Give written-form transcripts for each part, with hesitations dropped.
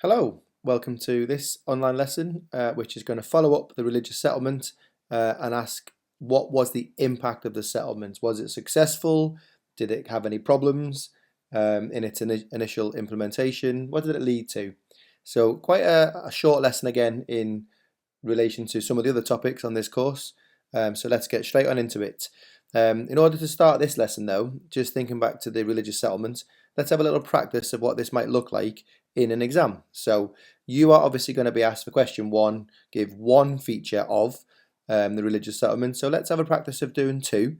Hello, welcome to this online lesson, which is going to follow up the religious settlement and ask what was the impact of the settlement? Was it successful? Did it have any problems in its initial implementation? What did it lead to? So, quite a short lesson again in relation to some of the other topics on this course. So, let's get straight on into it. In order to start this lesson, though, just thinking back to the religious settlement, let's have a little practice of what this might look like in an exam. So you are obviously going to be asked for question one, give one feature of the religious settlement. So let's have a practice of doing two.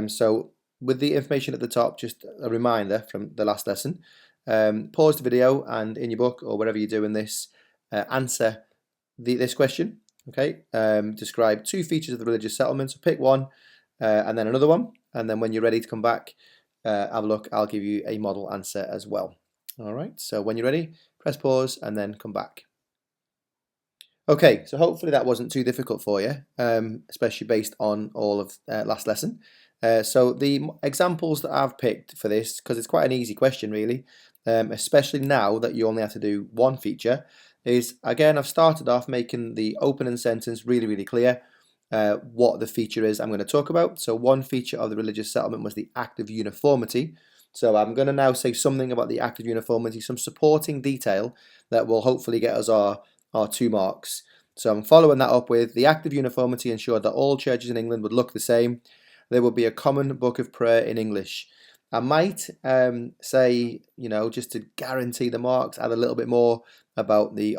So with the information at the top, just a reminder from the last lesson, pause the video and in your book or wherever you're doing this, answer this question. Okay, describe two features of the religious settlement. So pick one and then another one. And then when you're ready to come back, have a look. I'll give you a model answer as well. All right, so when you're ready, press pause and then come back. Okay, so hopefully that wasn't too difficult for you, especially based on all of last lesson. So the examples that I've picked for this, because it's quite an easy question really, especially now that you only have to do one feature, is again, I've started off making the opening sentence really, really clear what the feature is I'm going to talk about. So one feature of the religious settlement was the act of uniformity. So I'm going to now say something about the act of uniformity, some supporting detail that will hopefully get us our 2 marks. So I'm following that up with the act of uniformity ensured that all churches in England would look the same. There would be a common book of prayer in English. I might say, just to guarantee the marks, add a little bit more about the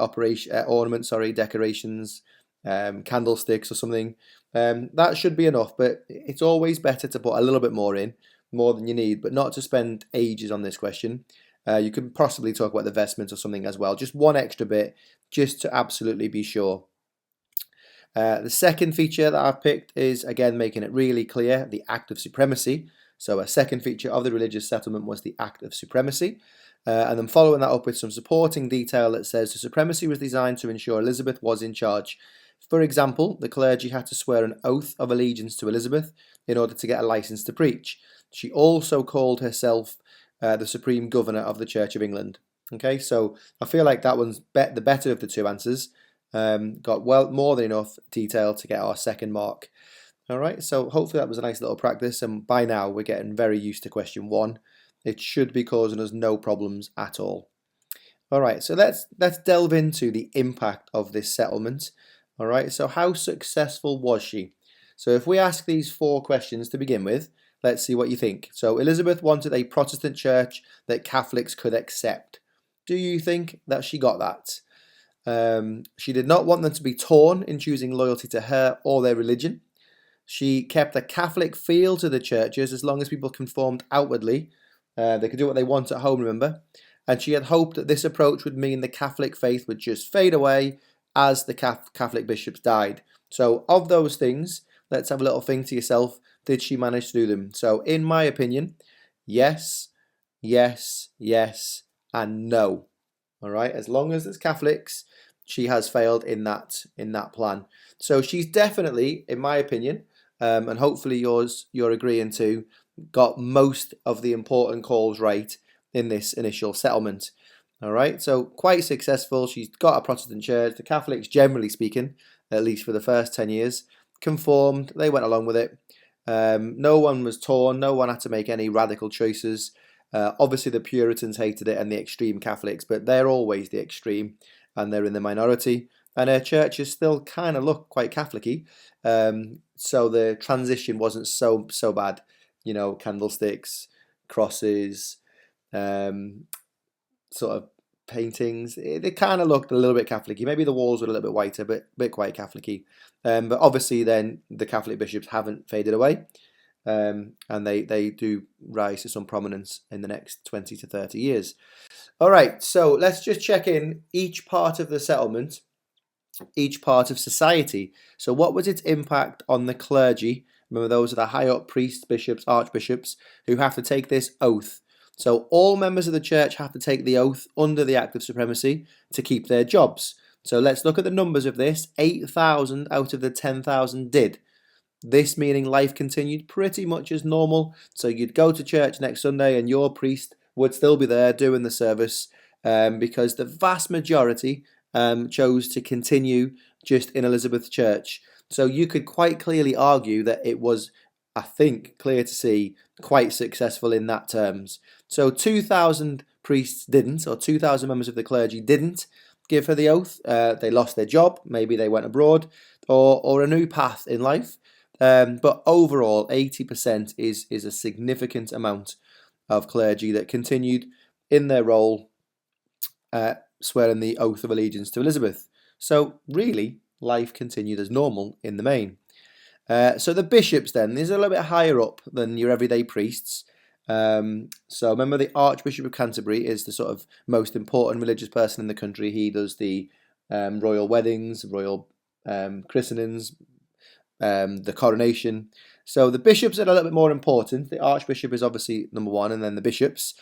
decorations, candlesticks or something. That should be enough, but it's always better to put a little bit more in, more than you need, but not to spend ages on this question. You could possibly talk about the vestments or something as well, just one extra bit, just to absolutely be sure. The second feature that I've picked is, again, making it really clear, the act of supremacy. So a second feature of the religious settlement was the act of supremacy. And then following that up with some supporting detail that says the supremacy was designed to ensure Elizabeth was in charge. For example, the clergy had to swear an oath of allegiance to Elizabeth in order to get a license to preach. She also called herself the Supreme Governor of the Church of England. Okay, so I feel like that one's the better of the two answers. Got more than enough detail to get our second mark. All right, so hopefully that was a nice little practice, and by now we're getting very used to question one. It should be causing us no problems at all. All right, so let's delve into the impact of this settlement. All right, so how successful was she? So if we ask these 4 questions to begin with, let's see what you think. So Elizabeth wanted a Protestant church that Catholics could accept. Do you think that she got that? She did not want them to be torn in choosing loyalty to her or their religion. She kept a Catholic feel to the churches as long as people conformed outwardly. They could do what they want at home, remember? And she had hoped that this approach would mean the Catholic faith would just fade away as the Catholic bishops died. So of those things, let's have a little think to yourself, did she manage to do them? So in my opinion, yes, yes, yes, and no. All right, as long as it's Catholics, she has failed in that plan. So she's definitely, in my opinion, and hopefully you're agreeing too, got most of the important calls right in this initial settlement. All right, so quite successful. She's got a Protestant church. The Catholics, generally speaking, at least for the first 10 years, conformed. They went along with it. No one was torn. No one had to make any radical choices. Obviously, the Puritans hated it and the extreme Catholics, but they're always the extreme and they're in the minority. And her churches still kind of look quite Catholic-y. So the transition wasn't so bad. Candlesticks, crosses, sort of paintings. They kind of looked a little bit Catholic-y. Maybe the walls were a little bit whiter, but quite Catholic-y. But obviously then the Catholic bishops haven't faded away. And they do rise to some prominence in the next 20 to 30 years. All right, so let's just check in each part of the settlement, each part of society. So what was its impact on the clergy? Remember, those are the high up priests, bishops, archbishops, who have to take this oath. So all members of the church have to take the oath under the Act of Supremacy to keep their jobs. So let's look at the numbers of this. 8,000 out of the 10,000 did. This meaning life continued pretty much as normal. So you'd go to church next Sunday and your priest would still be there doing the service. because the vast majority chose to continue just in Elizabeth Church. So you could quite clearly argue that it was, I think, clear to see, quite successful in that terms. So 2,000 priests didn't, or 2,000 members of the clergy didn't give her the oath. They lost their job, maybe they went abroad, or a new path in life. But overall, 80% is a significant amount of clergy that continued in their role, swearing the oath of allegiance to Elizabeth. So really, life continued as normal in the main. So the bishops then, these are a little bit higher up than your everyday priests. So remember, the Archbishop of Canterbury is the sort of most important religious person in the country. He does the royal weddings, royal christenings, the coronation. So the bishops are a little bit more important. The Archbishop is obviously number one, and then the bishops.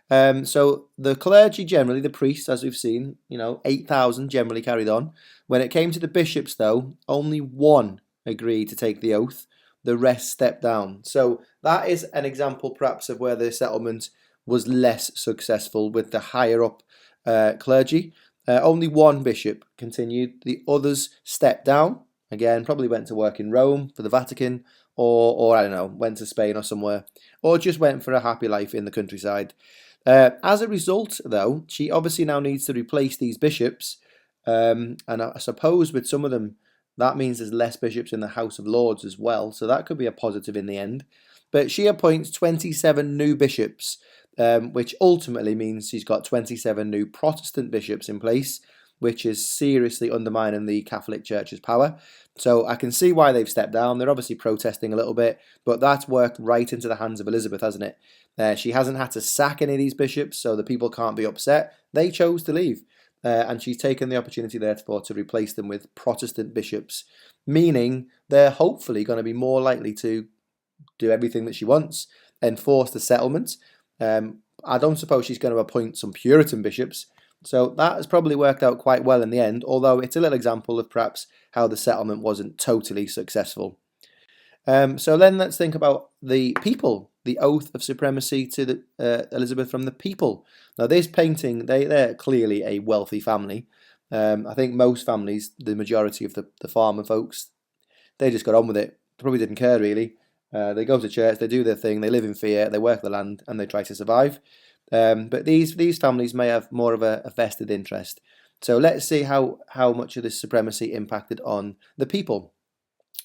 So the clergy generally, the priests, as we've seen, 8,000 generally carried on. When it came to the bishops, though, only one agreed to take the oath. The rest stepped down. So that is an example, perhaps, of where the settlement was less successful with the higher up clergy. Only one bishop continued. The others stepped down. Again, probably went to work in Rome for the Vatican, or I don't know, went to Spain or somewhere, or just went for a happy life in the countryside. As a result, though, she obviously now needs to replace these bishops, and I suppose with some of them, that means there's less bishops in the House of Lords as well, so that could be a positive in the end. But she appoints 27 new bishops, which ultimately means she's got 27 new Protestant bishops in place, which is seriously undermining the Catholic Church's power. So I can see why they've stepped down. They're obviously protesting a little bit, but that's worked right into the hands of Elizabeth, hasn't it? She hasn't had to sack any of these bishops, so the people can't be upset. They chose to leave. And she's taken the opportunity, therefore, to replace them with Protestant bishops, meaning they're hopefully going to be more likely to do everything that she wants, enforce the settlement. I don't suppose she's going to appoint some Puritan bishops, so that has probably worked out quite well in the end, although it's a little example of perhaps how the settlement wasn't totally successful. So then let's think about the people, the oath of supremacy to Elizabeth from the people. Now this painting, they're clearly a wealthy family. I think most families, the majority of the farmer folks, they just got on with it. Probably didn't care really. They go to church, they do their thing, they live in fear, they work the land, and they try to survive. But these families may have more of a vested interest. So let's see how much of this supremacy impacted on the people.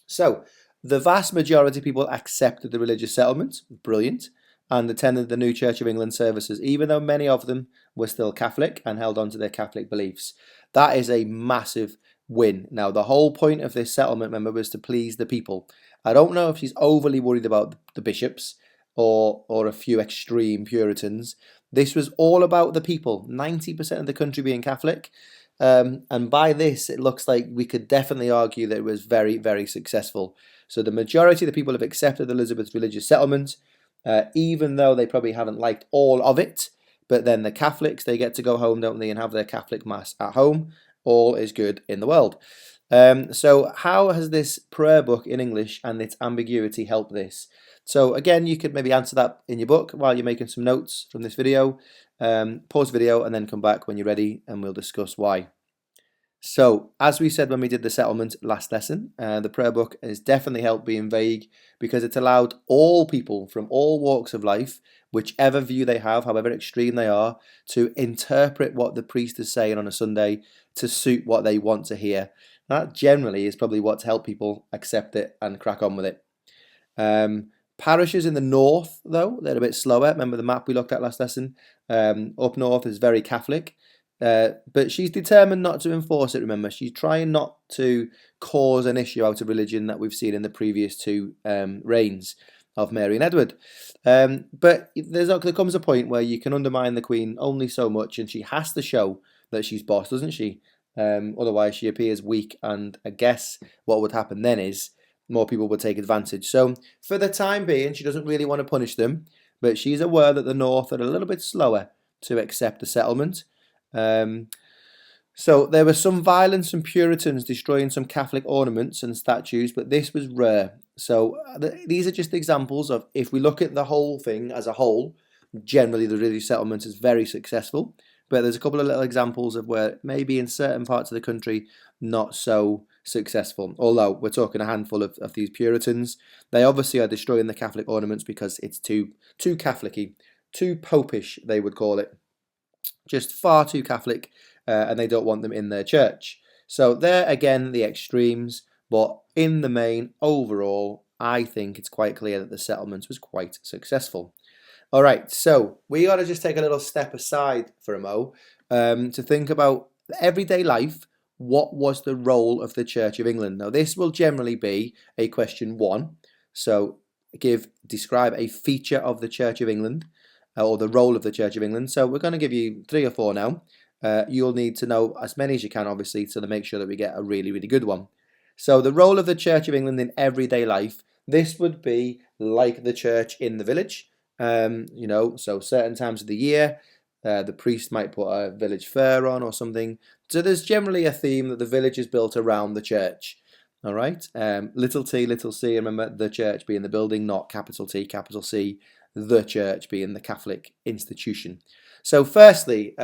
So the vast majority of people accepted the religious settlement, brilliant, and attended the new Church of England services, even though many of them were still Catholic and held on to their Catholic beliefs. That is a massive win. Now, the whole point of this settlement, remember, was to please the people. I don't know if she's overly worried about the bishops or a few extreme Puritans. This was all about the people, 90% of the country being Catholic. And by this, it looks like we could definitely argue that it was very, very successful. So the majority of the people have accepted Elizabeth's religious settlement, even though they probably haven't liked all of it. But then the Catholics, they get to go home, don't they, and have their Catholic Mass at home. All is good in the world. So how has this prayer book in English and its ambiguity helped this? So again, you could maybe answer that in your book while you're making some notes from this video. Pause the video and then come back when you're ready and we'll discuss why. So, as we said when we did the settlement last lesson, the prayer book has definitely helped being vague because it's allowed all people from all walks of life, whichever view they have, however extreme they are, to interpret what the priest is saying on a Sunday to suit what they want to hear. That generally is probably what's helped people accept it and crack on with it. Parishes in the north, though, they're a bit slower. Remember the map we looked at last lesson? Up north is very Catholic. But she's determined not to enforce it, remember. She's trying not to cause an issue out of religion that we've seen in the previous two reigns of Mary and Edward. But there comes a point where you can undermine the Queen only so much, and she has to show that she's boss, doesn't she? Otherwise she appears weak, and I guess what would happen then is more people would take advantage. So for the time being, she doesn't really want to punish them, but she's aware that the north are a little bit slower to accept the settlement. So there was some violence from Puritans destroying some Catholic ornaments and statues, but this was rare. So these are just examples of, if we look at the whole thing as a whole, generally the religious settlement is very successful. but there's a couple of little examples of where maybe in certain parts of the country not so successful. Although we're talking a handful of these Puritans, they obviously are destroying the Catholic ornaments because it's too Catholic-y, too popish, they would call it. Just far too Catholic, and they don't want them in their church. So they're again the extremes, but in the main, overall, I think it's quite clear that the settlement was quite successful. All right, so we got to just take a little step aside for a mo to think about everyday life. What was the role of the Church of England? Now, this will generally be a question 1. So describe a feature of the Church of England, or the role of the Church of England. So we're going to give you 3 or 4 now. You'll need to know as many as you can, obviously, to make sure that we get a really, really good one. So the role of the Church of England in everyday life, this would be like the church in the village. So certain times of the year, the priest might put a village fair on or something. So there's generally a theme that the village is built around the church. All right, little t, little c. Remember, the church being the building, not capital T, capital C. The church being the Catholic institution. So firstly,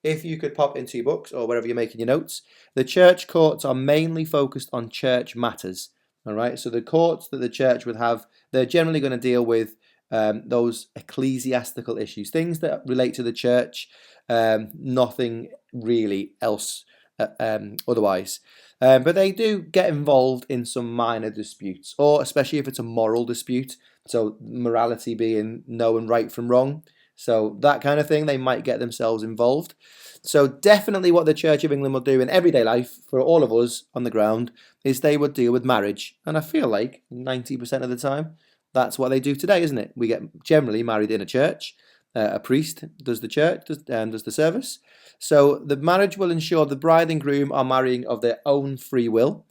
if you could pop into your books or wherever you're making your notes, the church courts are mainly focused on church matters. All right, so the courts that the church would have, they're generally going to deal with those ecclesiastical issues, things that relate to the church, nothing really else otherwise. But they do get involved in some minor disputes, or especially if it's a moral dispute, so morality being knowing right from wrong. So that kind of thing, they might get themselves involved. So definitely what the Church of England will do in everyday life for all of us on the ground is they would deal with marriage. And I feel like 90% of the time, that's what they do today, isn't it? We get generally married in a church. A priest does the church, does the service. So the marriage will ensure the bride and groom are marrying of their own free will,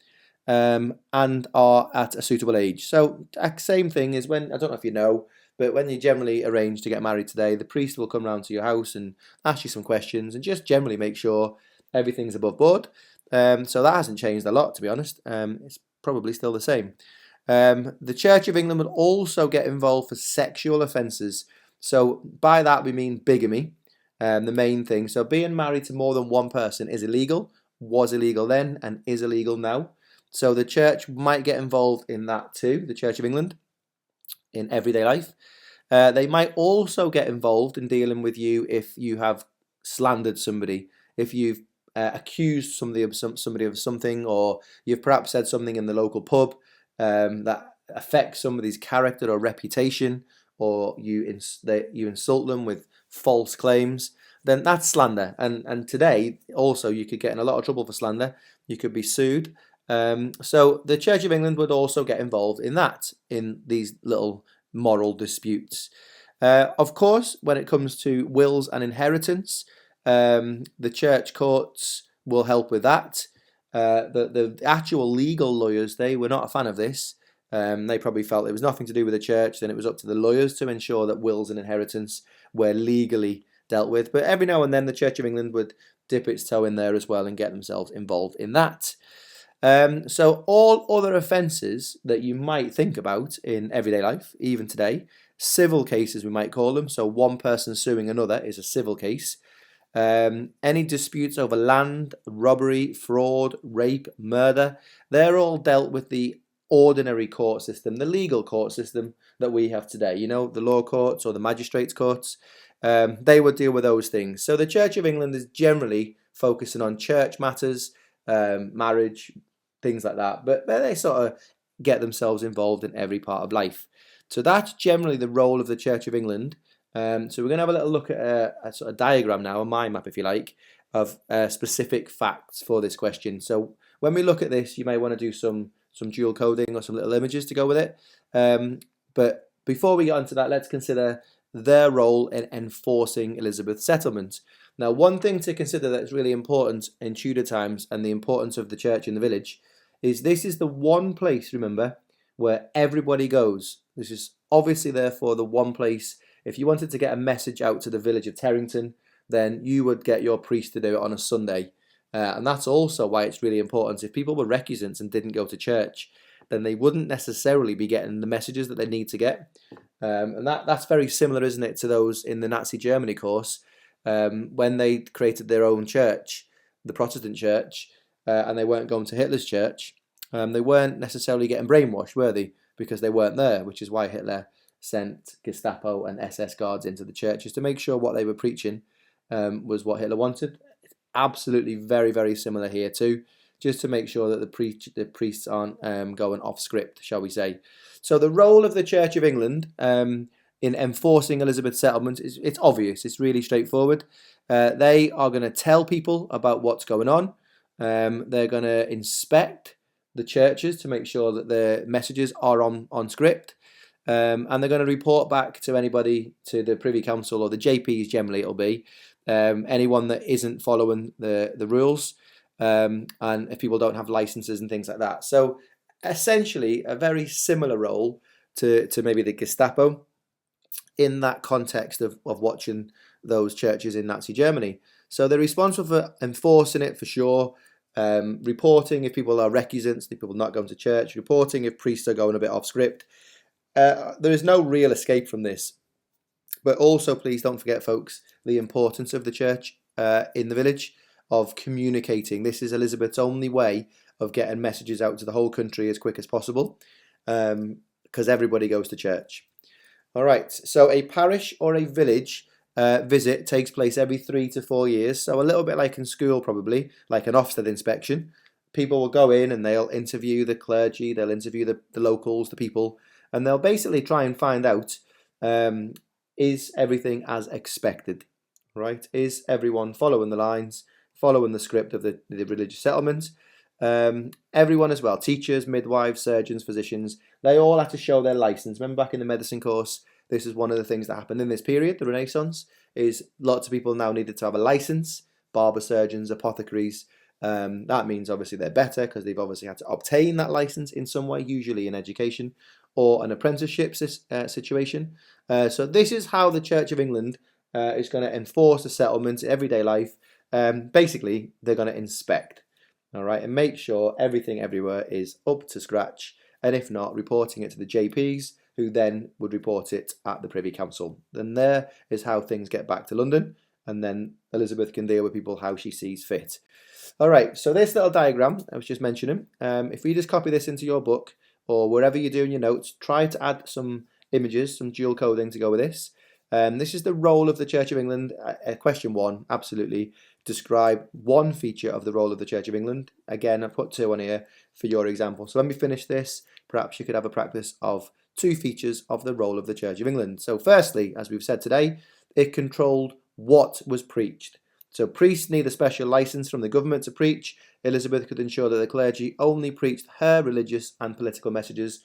and are at a suitable age. So same thing is when, I don't know if you know, but when you generally arrange to get married today, the priest will come round to your house and ask you some questions and just generally make sure everything's above board. So that hasn't changed a lot, to be honest. It's probably still the same. The Church of England would also get involved for sexual offences. So by that we mean bigamy, the main thing. So being married to more than one person is illegal, was illegal then, and is illegal now. So the church might get involved in that too, the Church of England, in everyday life. They might also get involved in dealing with you if you have slandered somebody, if you've accused somebody of something, or you've perhaps said something in the local pub that affects somebody's character or reputation, or you insult them with false claims, then that's slander. And today, also, you could get in a lot of trouble for slander. You could be sued. So the Church of England would also get involved in that, in these little moral disputes. Of course, when it comes to wills and inheritance, the church courts will help with that. The actual legal lawyers, they were not a fan of this. They probably felt it was nothing to do with the church, then it was up to the lawyers to ensure that wills and inheritance were legally dealt with. But every now and then the Church of England would dip its toe in there as well and get themselves involved in that. So all other offences that you might think about in everyday life, even today, civil cases we might call them, so one person suing another is a civil case. Any disputes over land, robbery, fraud, rape, murder, they're all dealt with the ordinary court system, the legal court system that we have today, the law courts or the magistrates' courts. They would deal with those things. So the Church of England is generally focusing on church matters, marriage, things like that, but they sort of get themselves involved in every part of life. So that's generally the role of the Church of England. So we're going to have a little look at a sort of diagram now, a mind map if you like, of specific facts for this question. So when we look at this, you may want to do some dual coding or some little images to go with it. But before we get onto that, let's consider their role in enforcing Elizabeth's settlement. Now, one thing to consider that's really important in Tudor times, and the importance of the church in the village, is this is the one place, remember, where everybody goes. This is obviously therefore the one place, if you wanted to get a message out to the village of Terrington, then you would get your priest to do it on a Sunday. And that's also why it's really important. If people were recusants and didn't go to church, then they wouldn't necessarily be getting the messages that they need to get. And that's very similar, isn't it, to those in the Nazi Germany course. when they created their own church, the Protestant church, and they weren't going to Hitler's church, they weren't necessarily getting brainwashed, were they? Because they weren't there, which is why Hitler sent Gestapo and SS guards into the churches to make sure what they were preaching was what Hitler wanted. Absolutely very, very similar here too, just to make sure that the priests aren't going off script, shall we say. So the role of the Church of England in enforcing Elizabeth's settlement it's obvious. It's really straightforward. They are going to tell people about what's going on. They're going to inspect the churches to make sure that their messages are on script. And they're going to report back to anybody, to the Privy Council or the JPs generally it'll be, anyone that isn't following the rules, and if people don't have licenses and things like that. So essentially a very similar role to maybe the Gestapo in that context of watching those churches in Nazi Germany. So they're responsible for enforcing it for sure, reporting if people are recusants, if people not going to church, reporting if priests are going a bit off script. There is no real escape from this. But also, please don't forget, folks, the importance of the church in the village, of communicating. This is Elizabeth's only way of getting messages out to the whole country as quick as possible, because everybody goes to church. All right, so a parish or a village visit takes place every 3 to 4 years, so a little bit like in school probably, like an Ofsted inspection. People will go in and they'll interview the clergy, they'll interview the locals, the people, and they'll basically try and find out, is everything as expected, right? Is everyone following the lines, following the script of the religious settlement? Everyone as well, teachers, midwives, surgeons, physicians, they all had to show their license. Remember back in the medicine course, this is one of the things that happened in this period, the Renaissance, is lots of people now needed to have a license, barber, surgeons, apothecaries. That means obviously they're better because they've obviously had to obtain that license in some way, usually in education or an apprenticeship situation. So this is how the Church of England is going to enforce the settlement in everyday life. Basically, they're going to inspect, all right, and make sure everything everywhere is up to scratch, and if not, reporting it to the JPs, who then would report it at the Privy Council. Then there is how things get back to London, and then Elizabeth can deal with people how she sees fit. All right, so this little diagram I was just mentioning, if we just copy this into your book or wherever you're doing your notes, try to add some images, some dual coding to go with this. This is the role of the Church of England. Question 1, absolutely. Describe one feature of the role of the Church of England. Again, I put 2 on here for your example. So let me finish this. Perhaps you could have a practice of 2 features of the role of the Church of England. So firstly, as we've said today, it controlled what was preached. So priests need a special license from the government to preach. Elizabeth could ensure that the clergy only preached her religious and political messages.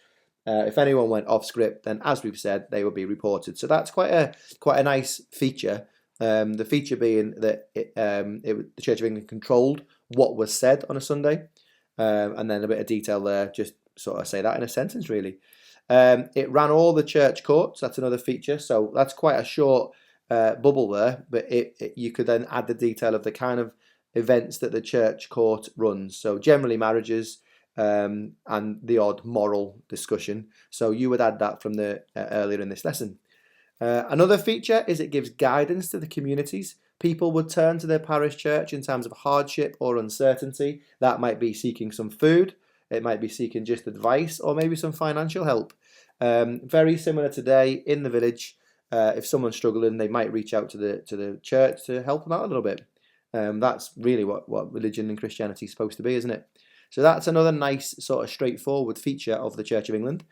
If anyone went off script, then as we've said, they would be reported. So that's quite a nice feature. The feature being that the Church of England controlled what was said on a Sunday, and then a bit of detail there, just sort of say that in a sentence really. It ran all the church courts, that's another feature, so that's quite a short bubble there, but you could then add the detail of the kind of events that the church court runs, so generally marriages, and the odd moral discussion, so you would add that from the earlier in this lesson. Another feature is it gives guidance to the communities. People would turn to their parish church in times of hardship or uncertainty. That might be seeking some food, it might be seeking just advice, or maybe some financial help. Very similar today in the village. If someone's struggling, they might reach out to the church to help them out a little bit. That's really what religion and Christianity is supposed to be, isn't it? So that's another nice sort of straightforward feature of the Church of England.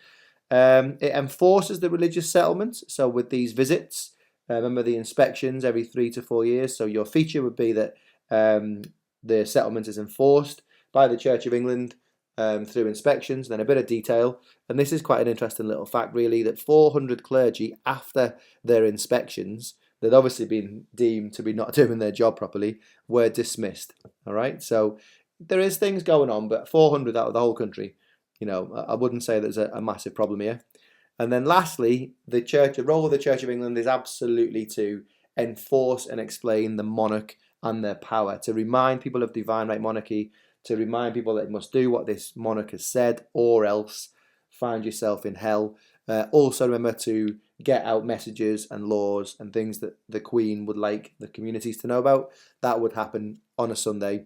It enforces the religious settlement. So with these visits, remember the inspections every 3 to 4 years. So your feature would be that the settlement is enforced by the Church of England through inspections, then a bit of detail. And this is quite an interesting little fact, really, that 400 clergy, after their inspections, they'd obviously been deemed to be not doing their job properly, were dismissed. All right, so there is things going on, but 400 out of the whole country, you know, I wouldn't say there's a massive problem here. And then lastly, the role of the Church of England is absolutely to enforce and explain the monarch and their power, to remind people of divine right monarchy, to remind people that they must do what this monarch has said, or else find yourself in hell. Also remember to get out messages and laws and things that the Queen would like the communities to know about, that would happen on a Sunday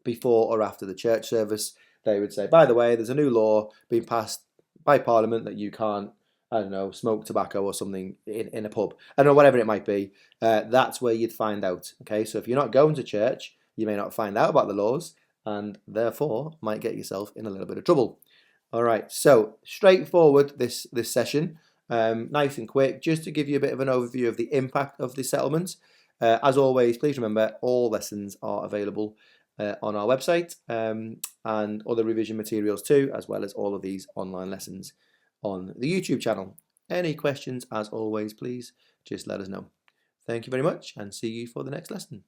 before or after the church service. They would say, by the way, there's a new law being passed by Parliament that you can't, I don't know, smoke tobacco or something in a pub. I don't know, whatever it might be. That's where you'd find out. Okay, so if you're not going to church, you may not find out about the laws and therefore might get yourself in a little bit of trouble. All right, so straightforward this session, nice and quick, just to give you a bit of an overview of the impact of the settlement. As always, please remember all lessons are available on our website and other revision materials too, as well as all of these online lessons on the YouTube channel. Any questions, as always, please just let us know. Thank you very much and see you for the next lesson.